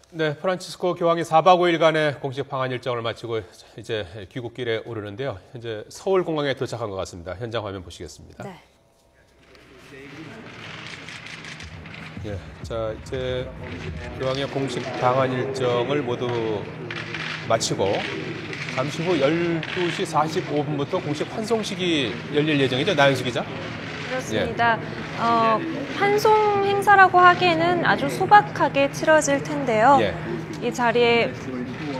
네, 프란치스코 교황이 4박 5일간의 공식 방한 일정을 마치고 이제 귀국길에 오르는데요. 현재 서울 공항에 도착한 것 같습니다. 현장 화면 보시겠습니다. 네. 예, 자 이제 교황의 공식 방한 일정을 모두 마치고 잠시 후 12시 45분부터 공식 환송식이 열릴 예정이죠, 나연수 기자? 그렇습니다. 환송 행사라고 하기에는 아주 소박하게 치러질 텐데요. 예. 이 자리에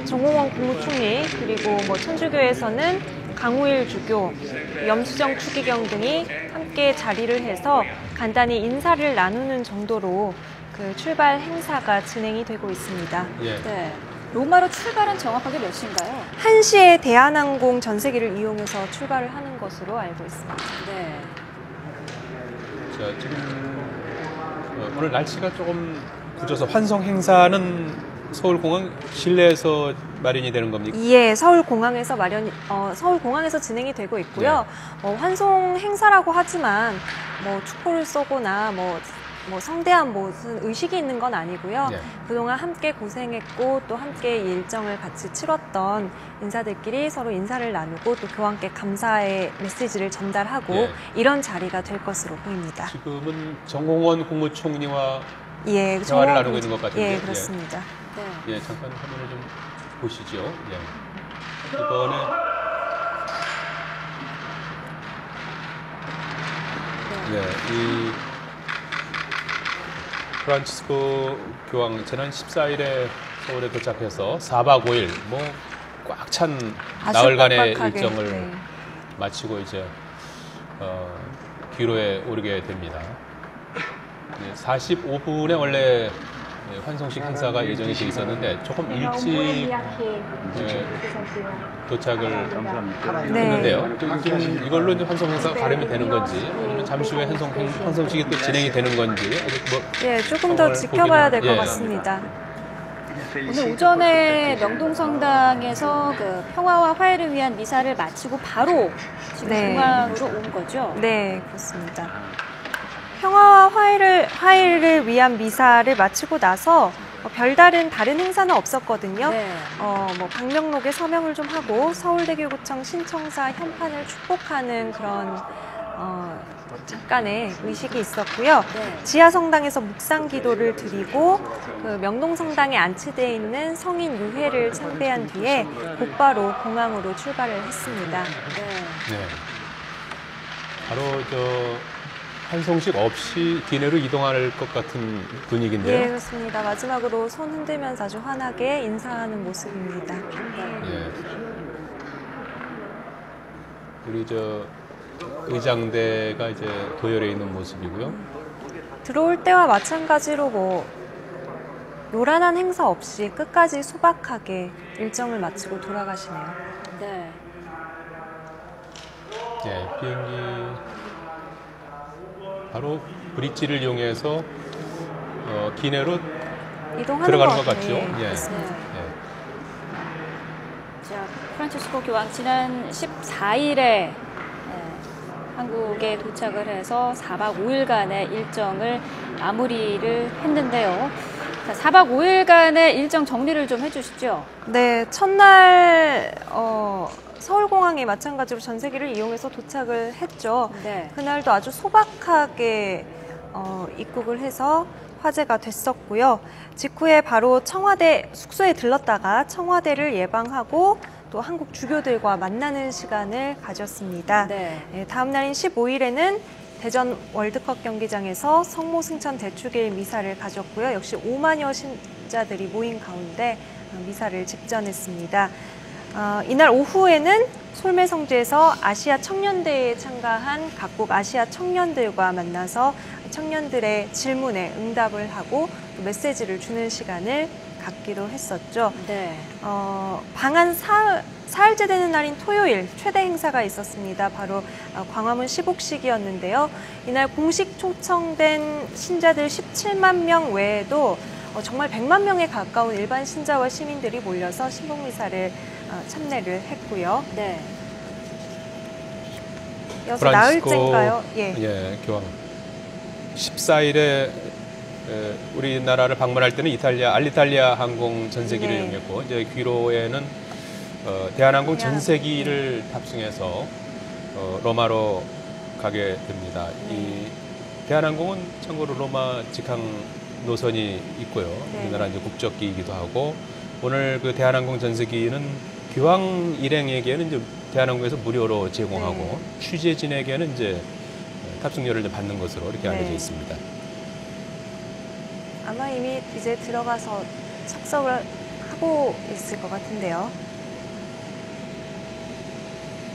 정홍원 국무총리 그리고 천주교에서는 강우일 주교, 염수정 추기경 등이 함께 자리를 해서 간단히 인사를 나누는 정도로 그 출발 행사가 진행이 되고 있습니다. 예. 네. 로마로 출발은 정확하게 몇 시인가요? 1시에 대한항공 전세기를 이용해서 출발을 하는 것으로 알고 있습니다. 네. 자, 지금 오늘 날씨가 조금 굳어서 환송 행사는 서울공항 실내에서 마련이 되는 겁니까? 예, 서울공항에서 서울공항에서 진행이 되고 있고요. 환송 행사라고 하지만 축포를 쏘거나 성대한 무슨 의식이 있는 건 아니고요. 네. 그동안 함께 고생했고 또 함께 이 일정을 같이 치렀던 인사들끼리 서로 인사를 나누고 또 교황께 감사의 메시지를 전달하고 네. 이런 자리가 될 것으로 보입니다. 지금은 정홍원 국무총리와 예, 대화를 나누고 있는 것 같은데. 예, 그렇습니다. 네. 예, 잠깐 화면을 좀 보시죠. 예. 이번에 이 프란치스코 교황 지난 14일에 서울에 도착해서 4박 5일 꽉 찬 나흘간의 빡빡하게, 일정을 네. 마치고 이제 귀로에 오르게 됩니다. 45분에 원래 환송식 행사가 예정이 돼 있었는데 조금 일찍 도착을 했는데요. 지금 이걸로 이제 환송 행사가 가름이 되는 건지 아니면 잠시 후에 환송식이 또 진행이 되는 건지 아직 조금 더 지켜봐야 될 것 같습니다. 오늘 오전에 명동성당에서 그 평화와 화해를 위한 미사를 마치고 바로 지금 공항으로 온 거죠? 네, 그렇습니다. 평화와 화해를 위한 미사를 마치고 나서 별다른 다른 행사는 없었거든요. 네. 방명록에 서명을 좀 하고 서울대교구청 신청사 현판을 축복하는 그런 잠깐의 의식이 있었고요. 네. 지하성당에서 묵상 기도를 드리고 그 명동성당에 안치되어 있는 성인 유해를 참배한 뒤에 곧바로 공항으로 출발을 했습니다. 네. 네. 바로 환송식 없이 기내로 이동할 것 같은 분위기인데요. 네, 그렇습니다. 마지막으로 손 흔들면서 아주 환하게 인사하는 모습입니다. 예. 우리 의장대가 이제 도열해 있는 모습이고요. 들어올 때와 마찬가지로 요란한 행사 없이 끝까지 소박하게 일정을 마치고 돌아가시네요. 네. 예, 비행기 바로 브릿지를 이용해서 기내로 들어가는 것 같죠. 예, 예. 그렇습니다. 자, 프란치스코 교황 지난 14일에 한국에 도착을 해서 4박 5일간의 일정을 마무리를 했는데요. 자, 4박 5일간의 일정 정리를 좀 해주시죠. 네, 첫날 서울공항에 마찬가지로 전세기를 이용해서 도착을 했죠. 네. 그날도 아주 소박하게 입국을 해서 화제가 됐었고요. 직후에 바로 청와대 숙소에 들렀다가 청와대를 예방하고 또 한국 주교들과 만나는 시간을 가졌습니다. 네. 다음 날인 15일에는 대전 월드컵 경기장에서 성모 승천 대축일 미사를 가졌고요. 역시 5만여 신자들이 모인 가운데 미사를 집전했습니다. 이날 오후에는 솔매성지에서 아시아 청년대회에 참가한 각국 아시아 청년들과 만나서 청년들의 질문에 응답을 하고 또 메시지를 주는 시간을 갖기도 했었죠. 네. 방한 사흘째 되는 날인 토요일 최대 행사가 있었습니다. 바로 광화문 시국식이었는데요. 이날 공식 초청된 신자들 17만 명 외에도 정말 100만 명에 가까운 일반 신자와 시민들이 몰려서 신복미사를 참례를 했고요. 네. 이어서 나흘째인가요? 예, 교황 14일에 우리나라를 방문할 때는 이탈리아 알리탈리아 항공 전세기를 네. 이용했고 이제 귀로에는 대한항공 전세기를 탑승해서 로마로 가게 됩니다. 이 대한항공은 참고로 로마 직항 노선이 있고요. 네. 우리나라 이제 국적기이기도 하고 오늘 그 대한항공 전세기는 교황 일행에게는 이제 대한항공에서 무료로 제공하고 네. 취재진에게는 이제 탑승료를 이제 받는 것으로 이렇게 알려져 네. 있습니다. 아마 이미 이제 들어가서 착석을 하고 있을 것 같은데요.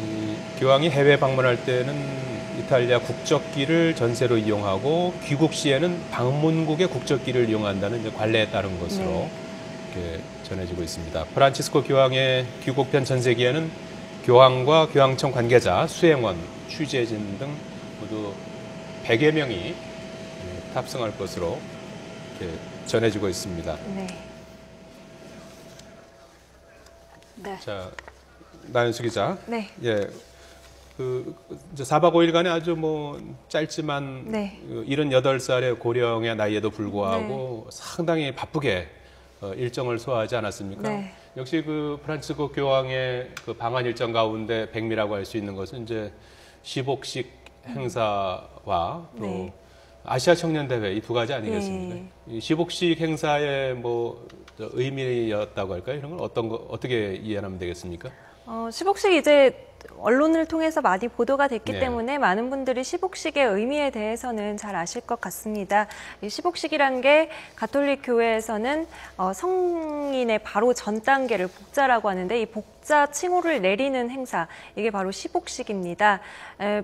이 교황이 해외 방문할 때는 이탈리아 국적기를 전세로 이용하고 귀국 시에는 방문국의 국적기를 이용한다는 이제 관례에 따른 것으로 네. 이렇게 전해지고 있습니다. 프란치스코 교황의 귀국편 전세기에는 교황과 교황청 관계자, 수행원, 취재진 등 모두 100여 명이 탑승할 것으로 이렇게 전해지고 있습니다. 네. 네. 자, 나연수 기자. 네. 예. 이제 4박 5일간에 아주 뭐 짧지만 네. 78살의 고령의 나이에도 불구하고 상당히 바쁘게 일정을 소화하지 않았습니까? 네. 역시 그 프란치스코 교황의 그 방한 일정 가운데 백미라고 할 수 있는 것은 이제 시복식 행사와 또 네. 아시아 청년 대회 이 두 가지 아니겠습니까? 네. 이 시복식 행사의 뭐 의미였다고 할까요? 이런 건 어떻게 이해하면 되겠습니까? 시복식 이제 언론을 통해서 많이 보도가 됐기 네. 때문에 많은 분들이 시복식의 의미에 대해서는 잘 아실 것 같습니다. 이 시복식이란 게 가톨릭 교회에서는 성인의 바로 전 단계를 복자라고 하는데 이 복자 칭호를 내리는 행사, 이게 바로 시복식입니다.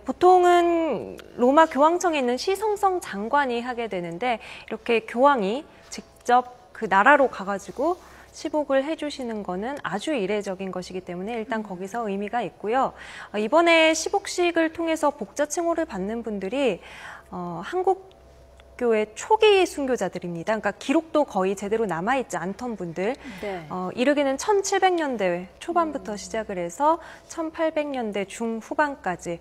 보통은 로마 교황청에 있는 시성성 장관이 하게 되는데 이렇게 교황이 직접 그 나라로 가가지고 시복을 해주시는 거는 아주 이례적인 것이기 때문에 일단 거기서 의미가 있고요. 이번에 시복식을 통해서 복자 칭호를 받는 분들이 한국교회 초기 순교자들입니다. 그러니까 기록도 거의 제대로 남아있지 않던 분들. 네. 이르기는 1700년대 초반부터 시작을 해서 1800년대 중후반까지.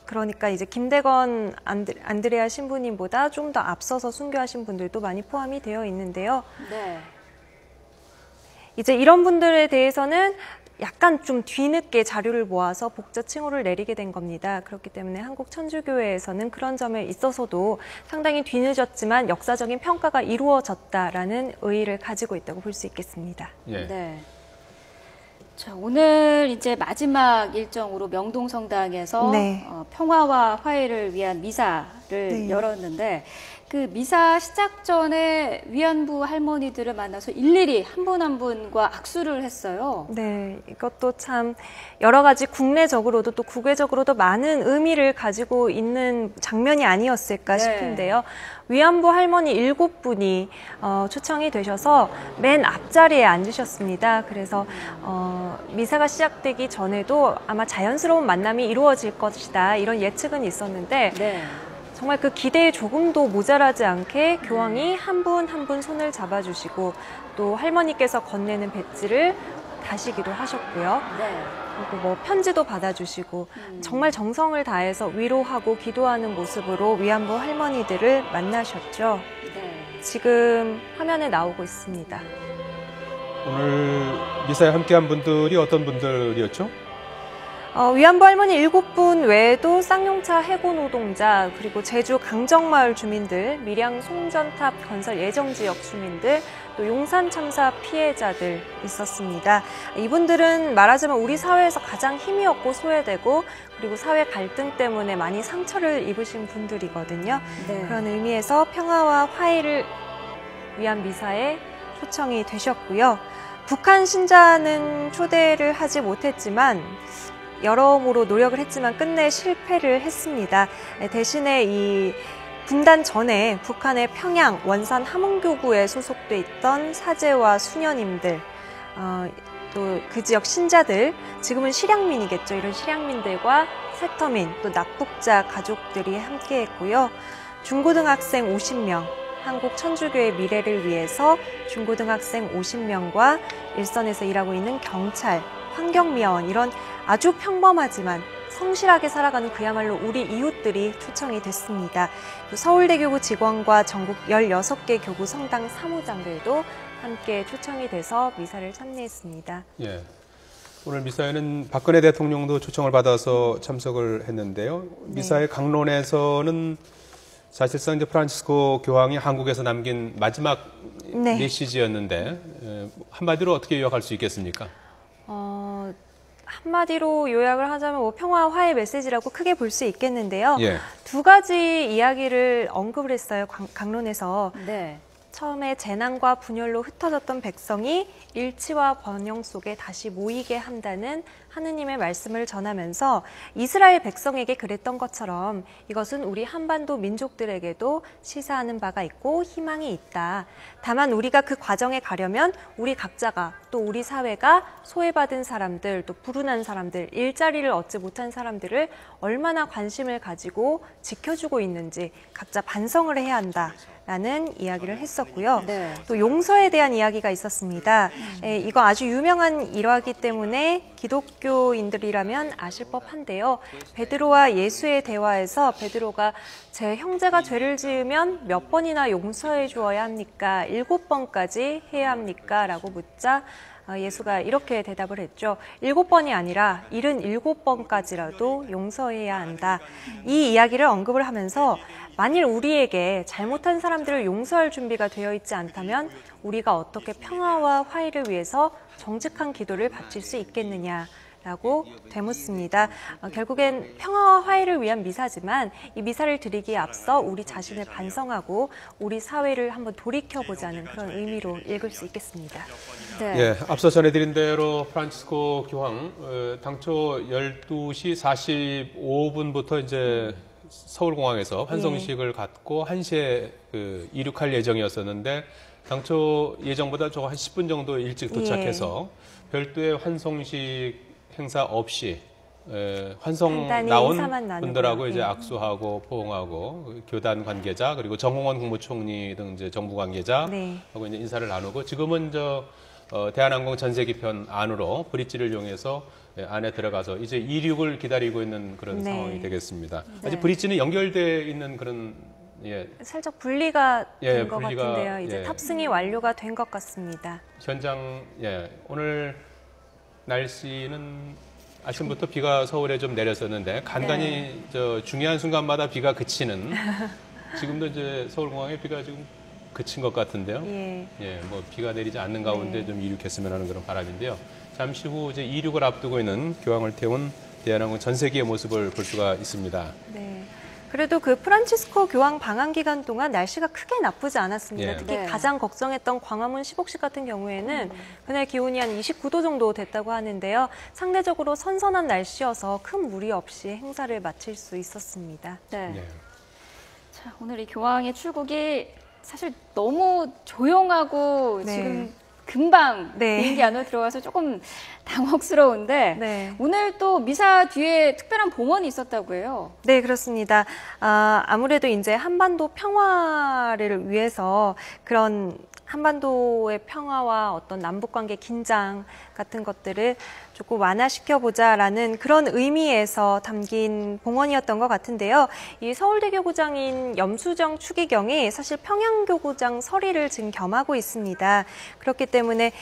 그러니까 이제 김대건 안드레아 신부님보다 좀 더 앞서서 순교하신 분들도 많이 포함이 되어 있는데요. 네. 이제 이런 분들에 대해서는 약간 좀 뒤늦게 자료를 모아서 복자 칭호를 내리게 된 겁니다. 그렇기 때문에 한국 천주교회에서는 그런 점에 있어서도 상당히 뒤늦었지만 역사적인 평가가 이루어졌다라는 의의를 가지고 있다고 볼 수 있겠습니다. 예. 네. 자, 오늘 이제 마지막 일정으로 명동성당에서 네. 평화와 화해를 위한 미사를 네. 열었는데 그 미사 시작 전에 위안부 할머니들을 만나서 일일이 한 분 한 분과 악수를 했어요. 네, 이것도 참 여러 가지 국내적으로도 또 국외적으로도 많은 의미를 가지고 있는 장면이 아니었을까 네. 싶은데요. 위안부 할머니 7분이 초청이 되셔서 맨 앞자리에 앉으셨습니다. 그래서 미사가 시작되기 전에도 아마 자연스러운 만남이 이루어질 것이다, 이런 예측은 있었는데 네. 정말 그 기대에 조금도 모자라지 않게 교황이 한 분 한 분 손을 잡아주시고 또 할머니께서 건네는 배지를 다시기도 하셨고요. 네. 그리고 뭐 편지도 받아주시고 정말 정성을 다해서 위로하고 기도하는 모습으로 위안부 할머니들을 만나셨죠. 네. 지금 화면에 나오고 있습니다. 오늘 미사에 함께한 분들이 어떤 분들이었죠? 위안부 할머니 7분 외에도 쌍용차 해고 노동자, 그리고 제주 강정마을 주민들, 밀양 송전탑 건설 예정지역 주민들, 또 용산 참사 피해자들 있었습니다. 이분들은 말하자면 우리 사회에서 가장 힘이 없고 소외되고 그리고 사회 갈등 때문에 많이 상처를 입으신 분들이거든요. 네. 그런 의미에서 평화와 화해를 위한 미사에 초청이 되셨고요. 북한 신자는 초대를 하지 못했지만 여러모로 노력을 했지만 끝내 실패를 했습니다. 대신에 이 분단 전에 북한의 평양, 원산 함흥교구에 소속돼 있던 사제와 수녀님들, 또 그 지역 신자들, 지금은 실향민이겠죠. 이런 실향민들과 세터민, 또 납북자 가족들이 함께했고요. 중고등학생 50명, 한국 천주교의 미래를 위해서 중고등학생 50명과 일선에서 일하고 있는 경찰, 환경미화원, 이런 아주 평범하지만 성실하게 살아가는 그야말로 우리 이웃들이 초청이 됐습니다. 또 서울대교구 직원과 전국 16개 교구 성당 사무장들도 함께 초청이 돼서 미사를 참여했습니다. 예. 오늘 미사에는 박근혜 대통령도 초청을 받아서 참석을 했는데요. 미사의 강론에서는 사실상 이제 프란치스코 교황이 한국에서 남긴 마지막 메시지였는데 한마디로 어떻게 요약할 수 있겠습니까? 한마디로 요약을 하자면 뭐 평화 화해 메시지라고 크게 볼 수 있겠는데요. 예. 두 가지 이야기를 언급을 했어요. 강론에서. 네. 처음에 재난과 분열로 흩어졌던 백성이 일치와 번영 속에 다시 모이게 한다는 하느님의 말씀을 전하면서 이스라엘 백성에게 그랬던 것처럼 이것은 우리 한반도 민족들에게도 시사하는 바가 있고 희망이 있다. 다만 우리가 그 과정에 가려면 우리 각자가 또 우리 사회가 소외받은 사람들, 또 불운한 사람들, 일자리를 얻지 못한 사람들을 얼마나 관심을 가지고 지켜주고 있는지 각자 반성을 해야 한다. 라는 이야기를 했었고요. 네. 또 용서에 대한 이야기가 있었습니다. 이거 아주 유명한 일화이기 때문에 기독교인들이라면 아실 법한데요. 베드로와 예수의 대화에서 베드로가 제 형제가 죄를 지으면 몇 번이나 용서해 주어야 합니까? 7번까지 해야 합니까? 라고 묻자 예수가 이렇게 대답을 했죠. 7번이 아니라 77번까지라도 용서해야 한다. 이 이야기를 언급을 하면서 만일 우리에게 잘못한 사람들을 용서할 준비가 되어 있지 않다면 우리가 어떻게 평화와 화해를 위해서 정직한 기도를 바칠 수 있겠느냐라고 되묻습니다. 결국엔 평화와 화해를 위한 미사지만 이 미사를 드리기에 앞서 우리 자신을 반성하고 우리 사회를 한번 돌이켜보자는 그런 의미로 읽을 수 있겠습니다. 네. 예, 앞서 전해드린 대로 프란치스코 교황 당초 12시 45분부터 이제 서울공항에서 환송식을 갖고 1시에 이륙할 예정이었었는데 당초 예정보다 조금 한 10분 정도 일찍 도착해서 별도의 환송식 행사 없이 환송 나온 분들하고 이제 악수하고 포옹하고 교단 관계자 그리고 정홍원 국무총리 등 이제 정부 관계자하고 이제 인사를 나누고 지금은 대한항공 전세기편 안으로 브릿지를 이용해서 안에 들어가서 이제 이륙을 기다리고 있는 그런 상황이 되겠습니다. 아직 브릿지는 연결돼 있는 그런 살짝 분리가 된 것 분리가, 같은데요. 이제 탑승이 완료가 된 것 같습니다. 현장 오늘 날씨는 아침부터 비가 서울에 좀 내렸었는데 간간히 중요한 순간마다 비가 그치는 지금도 이제 서울공항에 비가 지금 그친 것 같은데요. 뭐 비가 내리지 않는 가운데 좀 이륙했으면 하는 그런 바람인데요. 잠시 후 이제 이륙을 앞두고 있는 교황을 태운 대한항공 전세기의 모습을 볼 수가 있습니다. 네. 그래도 그 프란치스코 교황 방한 기간 동안 날씨가 크게 나쁘지 않았습니다. 특히 가장 걱정했던 광화문 시복식 같은 경우에는 그날 기온이 한 29도 정도 됐다고 하는데요. 상대적으로 선선한 날씨여서 큰 무리 없이 행사를 마칠 수 있었습니다. 네. 자, 오늘 이 교황의 출국이 사실 너무 조용하고 지금 금방 비행기 안으로 들어와서 조금 당혹스러운데 오늘 또 미사 뒤에 특별한 봉헌이 있었다고 해요. 네, 그렇습니다. 아무래도 이제 한반도 평화를 위해서 그런 한반도의 평화와 어떤 남북관계 긴장 같은 것들을 조금 완화시켜보자라는 그런 의미에서 담긴 봉헌이었던 것 같은데요. 이 서울대교구장인 염수정 추기경이 사실 평양교구장 서리를 지금 겸하고 있습니다. 그렇기 때문에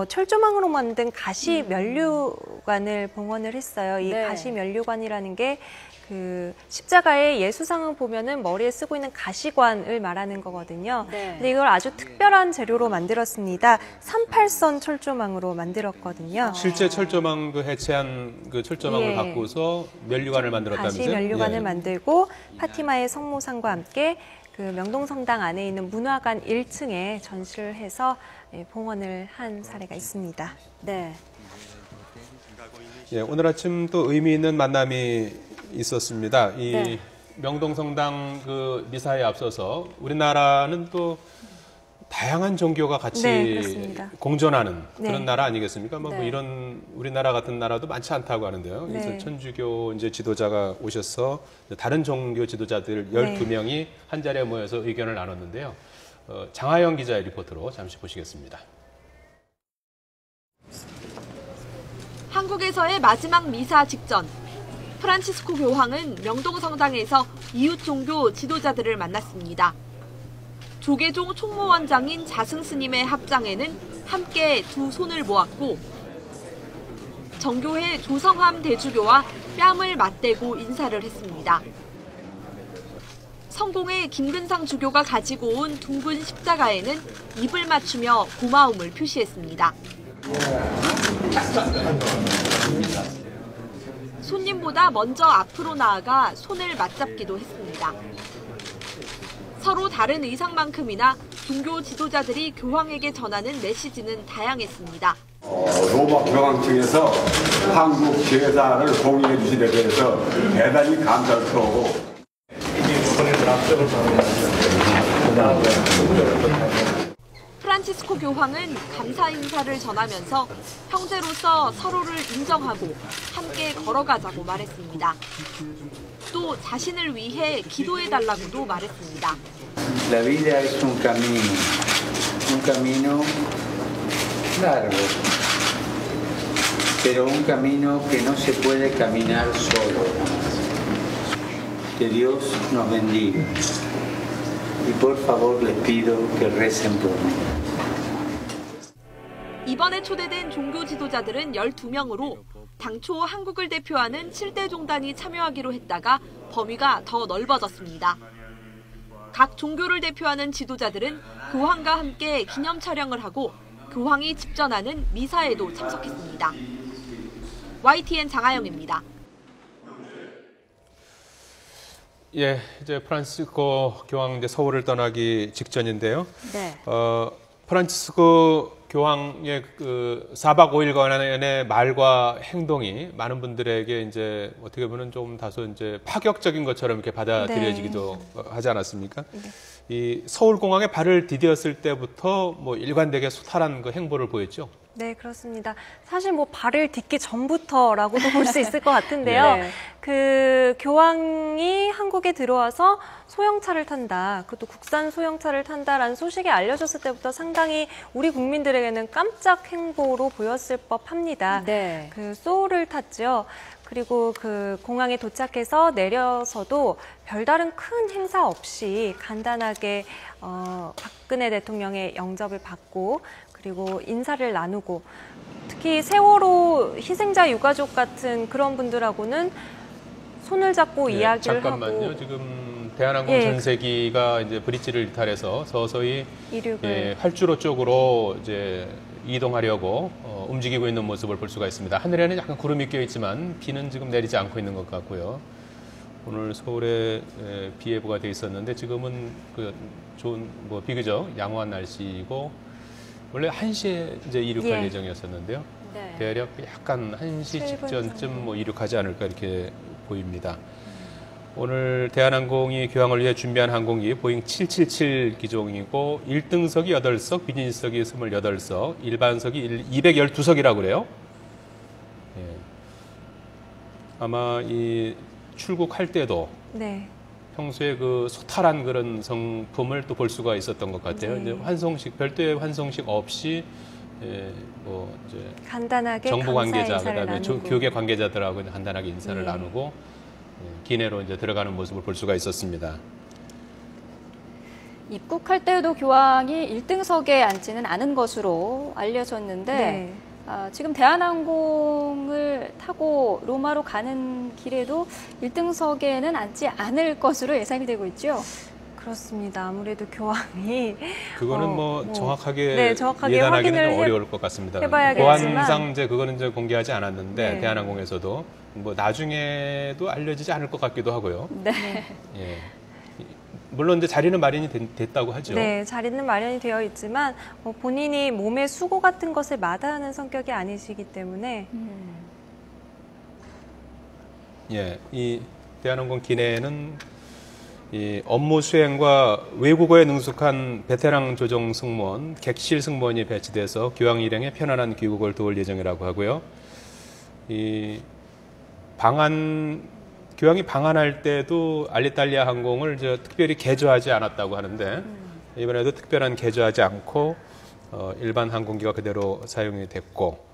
철조망으로 만든 가시 면류관을 봉헌을 했어요. 이 가시 면류관이라는 게 그 십자가의 예수상을 보면은 머리에 쓰고 있는 가시관을 말하는 거거든요. 근데 이걸 아주 특별한 재료로 만들었습니다. 38선 철조망으로 만들었거든요. 실제 철조망 해체한 그 철조망을 갖고서 면류관을 만들었다면서요? 가시 면류관을 만들고 파티마의 성모상과 함께 그 명동성당 안에 있는 문화관 1층에 전시를 해서 봉헌을 한 사례가 있습니다. 네. 오늘 아침 또 의미 있는 만남이 있었습니다. 이 명동성당 그 미사에 앞서서 우리나라는 또 다양한 종교가 같이 공존하는 그런 나라 아니겠습니까? 뭐 이런 우리나라 같은 나라도 많지 않다고 하는데요. 그래서 천주교 이제 지도자가 오셔서 다른 종교 지도자들 12명이 한 자리에 모여서 의견을 나눴는데요. 장하영 기자의 리포트로 잠시 보시겠습니다. 한국에서의 마지막 미사 직전 프란치스코 교황은 명동성당에서 이웃 종교 지도자들을 만났습니다. 조계종 총무원장인 자승 스님의 합장에는 함께 두 손을 모았고 정교회 조성함 대주교와 뺨을 맞대고 인사를 했습니다. 성공회 김근상 주교가 가지고 온 둥근 십자가에는 입을 맞추며 고마움을 표시했습니다. 손님보다 먼저 앞으로 나아가 손을 맞잡기도 했습니다. 서로 다른 의상만큼이나 종교 지도자들이 교황에게 전하는 메시지는 다양했습니다. 로마 교황 측에서 한국 제사를 공유해 주신 데 대해서 대단히 감사스러워. 프란치스코 교황은 감사 인사를 전하면서 형제로서 서로를 인정하고 함께 걸어가자고 말했습니다. 또 자신을 위해 기도해달라고도 말했습니다. La vida es un camino largo, pero un camino que no se puede caminar solo. Que Dios nos bendiga. Y por favor les pido que recen por mí. 이번에 초대된 종교 지도자들은 12명으로 당초 한국을 대표하는 7대 종단이 참여하기로 했다가 범위가 더 넓어졌습니다. 각 종교를 대표하는 지도자들은 교황과 함께 기념 촬영을 하고 교황이 집전하는 미사에도 참석했습니다. YTN 장하영입니다. 예, 이제 프란치스코 교황 이제 서울을 떠나기 직전인데요. 네. 프란치스코 교황의 그 4박 5일간의 말과 행동이 많은 분들에게 이제 어떻게 보면 좀 다소 이제 파격적인 것처럼 이렇게 받아들여지기도 하지 않았습니까? 네. 이 서울공항에 발을 디뎠을 때부터 뭐 일관되게 소탈한 그 행보를 보였죠. 네, 그렇습니다. 사실 뭐 발을 딛기 전부터라고도 볼 수 있을 것 같은데요. 네. 그 교황이 한국에 들어와서 소형차를 탄다, 그것도 국산 소형차를 탄다라는 소식이 알려졌을 때부터 상당히 우리 국민들에게는 깜짝 행보로 보였을 법합니다. 네. 그 소울을 탔죠. 그리고 그 공항에 도착해서 내려서도 별다른 큰 행사 없이 간단하게 박근혜 대통령의 영접을 받고 그리고 인사를 나누고 특히 세월호 희생자 유가족 같은 그런 분들하고는 손을 잡고 이야기를 잠깐만요. 하고. 지금 대한항공 전세기가 이제 브릿지를 이탈해서 서서히 이륙을 활주로 쪽으로 이제 이동하려고 움직이고 있는 모습을 볼 수가 있습니다. 하늘에는 약간 구름이 껴 있지만 비는 지금 내리지 않고 있는 것 같고요. 오늘 서울에 비 예보가 돼 있었는데 지금은 그 좋은 뭐 비교적 양호한 날씨이고 원래 1시에 이제 이륙할 예정이었었는데요. 네. 대략 약간 1시 직전쯤 뭐 이륙하지 않을까 이렇게 보입니다. 오늘 대한항공이 교황을 위해 준비한 항공기 보잉 777 기종이고 1등석이 8석, 비즈니스석이 28석, 일반석이 212석이라고 그래요. 예. 아마 이 출국할 때도 평소에 그 소탈한 그런 성품을 또 볼 수가 있었던 것 같아요. 이제 환송식, 별도의 환송식 없이 뭐 이제 간단하게 정부 관계자, 그다음에 교계 관계자들하고 간단하게 인사를 나누고 기내로 이제 들어가는 모습을 볼 수가 있었습니다. 입국할 때도 교황이 1등석에 앉지는 않은 것으로 알려졌는데 지금 대한항공을 타고 로마로 가는 길에도 1등석에는 앉지 않을 것으로 예상이 되고 있죠. 그렇습니다. 아무래도 교황이 그거는 정확하게 예단하기는 좀 어려울 것 같습니다. 보안상 이제 그거는 이제 공개하지 않았는데 대한항공에서도 뭐 나중에도 알려지지 않을 것 같기도 하고요. 네. 예. 물론 이제 자리는 마련이 됐다고 하죠. 네, 자리는 마련이 되어 있지만 본인이 몸의 수고 같은 것을 마다하는 성격이 아니시기 때문에 예, 이 대한항공 기내에는 이 업무 수행과 외국어에 능숙한 베테랑 조종 승무원, 객실 승무원이 배치돼서 교황 일행의 편안한 귀국을 도울 예정이라고 하고요. 이 교황이 방한할 때도 알리탈리아 항공을 특별히 개조하지 않았다고 하는데 이번에도 특별한 개조하지 않고 일반 항공기가 그대로 사용이 됐고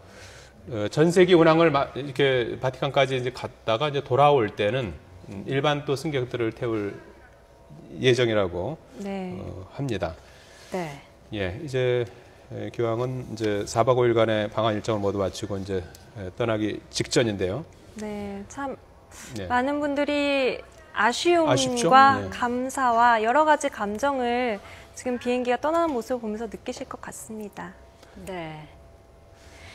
전세기 운항을 이렇게 바티칸까지 이제 갔다가 이제 돌아올 때는 일반 또 승객들을 태울 예정이라고 네. 합니다. 네. 예, 이제 교황은 이제 4박 5일간의 방한 일정을 모두 마치고 이제 떠나기 직전인데요. 네, 참 네. 많은 분들이 아쉬움과 아쉽죠? 네. 감사와 여러 가지 감정을 지금 비행기가 떠나는 모습을 보면서 느끼실 것 같습니다. 네.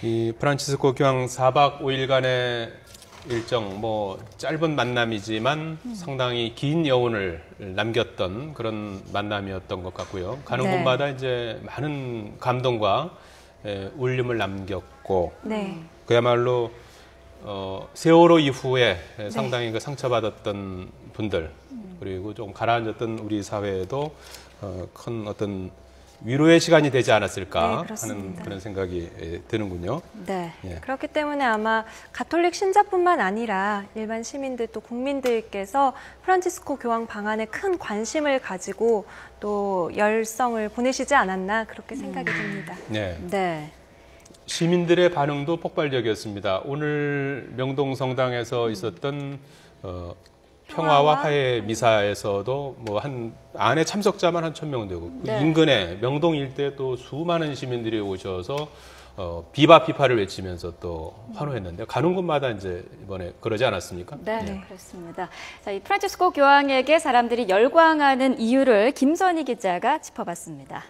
이 프란치스코 교황 4박 5일간의 일정, 뭐 짧은 만남이지만 상당히 긴 여운을 남겼던 그런 만남이었던 것 같고요. 가는 네. 곳마다 이제 많은 감동과 울림을 남겼고, 네. 그야말로 세월호 이후에 상당히 그 상처받았던 분들, 그리고 좀 가라앉았던 우리 사회에도 큰 어떤 위로의 시간이 되지 않았을까 네, 하는 그런 생각이 드는군요. 네. 예. 그렇기 때문에 아마 가톨릭 신자뿐만 아니라 일반 시민들 또 국민들께서 프란치스코 교황 방한에 큰 관심을 가지고 또 열성을 보내시지 않았나 그렇게 생각이 듭니다. 네. 네. 시민들의 반응도 폭발적이었습니다. 오늘 명동성당에서 있었던 평화와 화해 미사에서도 뭐 안에 참석자만 한 1,000명 되고 그 네. 인근에 명동 일대 또 수많은 시민들이 오셔서 비바 피파를 외치면서 또 환호했는데 가는 곳마다 이제 이번에 그러지 않았습니까? 네, 예. 그렇습니다. 자, 이 프란치스코 교황에게 사람들이 열광하는 이유를 김선희 기자가 짚어봤습니다.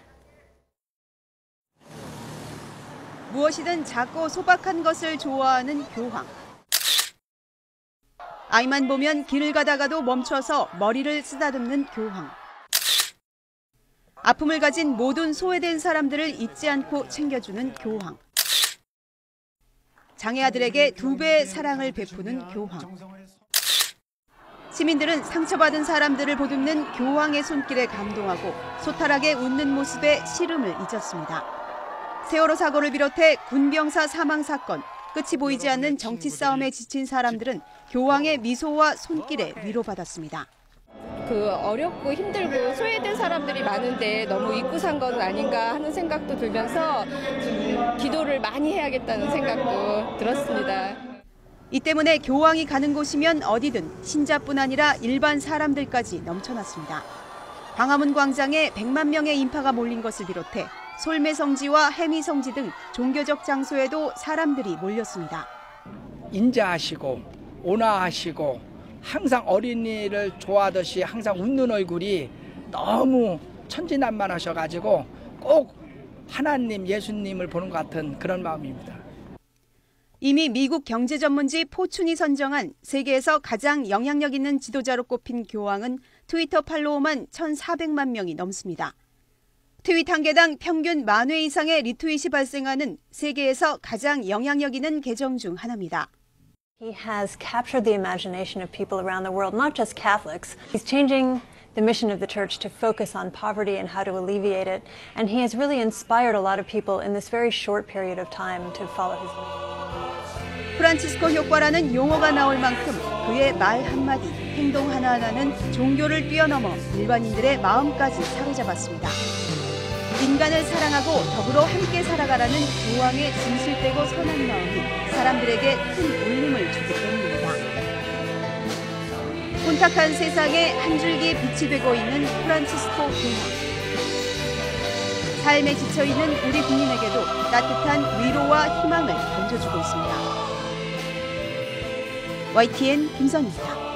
무엇이든 작고 소박한 것을 좋아하는 교황. 아이만 보면 길을 가다가도 멈춰서 머리를 쓰다듬는 교황. 아픔을 가진 모든 소외된 사람들을 잊지 않고 챙겨주는 교황. 장애 아들에게 2배의 사랑을 베푸는 교황. 시민들은 상처받은 사람들을 보듬는 교황의 손길에 감동하고 소탈하게 웃는 모습에 시름을 잊었습니다. 세월호 사고를 비롯해 군병사 사망 사건, 끝이 보이지 않는 정치 싸움에 지친 사람들은 교황의 미소와 손길에 위로받았습니다. 그 어렵고 힘들고 소외된 사람들이 많은데 너무 잊고 산 건 아닌가 하는 생각도 들면서 좀 기도를 많이 해야겠다는 생각도 들었습니다. 이 때문에 교황이 가는 곳이면 어디든 신자뿐 아니라 일반 사람들까지 넘쳐났습니다. 광화문 광장에 100만 명의 인파가 몰린 것을 비롯해 솔메성지와 해미성지 등 종교적 장소에도 사람들이 몰렸습니다. 인자하시고 온화하시고 항상 어린이를 좋아하듯이 항상 웃는 얼굴이 너무 천진난만하셔가지고 꼭 하나님 예수님을 보는 것 같은 그런 마음입니다. 이미 미국 경제전문지 포춘이 선정한 세계에서 가장 영향력 있는 지도자로 꼽힌 교황은 트위터 팔로워만 1,400만 명이 넘습니다. 트윗 한 개당 평균 10,000회 이상의 리트윗이 발생하는 세계에서 가장 영향력 있는 계정 중 하나입니다. He has captured the imagination of people around the world, not just Catholics. He's changing the mission of the church to focus on poverty and how to alleviate it. And he has really inspired a lot of people in this very short period of time to follow his lead. 프란치스코 효과라는 용어가 나올 만큼 그의 말 한마디, 행동 하나하나는 종교를 뛰어넘어 일반인들의 마음까지 사로잡았습니다. 인간을 사랑하고 더불어 함께 살아가라는 교황의 진실되고 선한 마음이 사람들에게 큰 울림을 주기 때문입니다. 혼탁한 세상에 한 줄기 빛이 되고 있는 프란치스코 교황. 삶에 지쳐있는 우리 국민에게도 따뜻한 위로와 희망을 던져주고 있습니다. YTN 김선희입니다.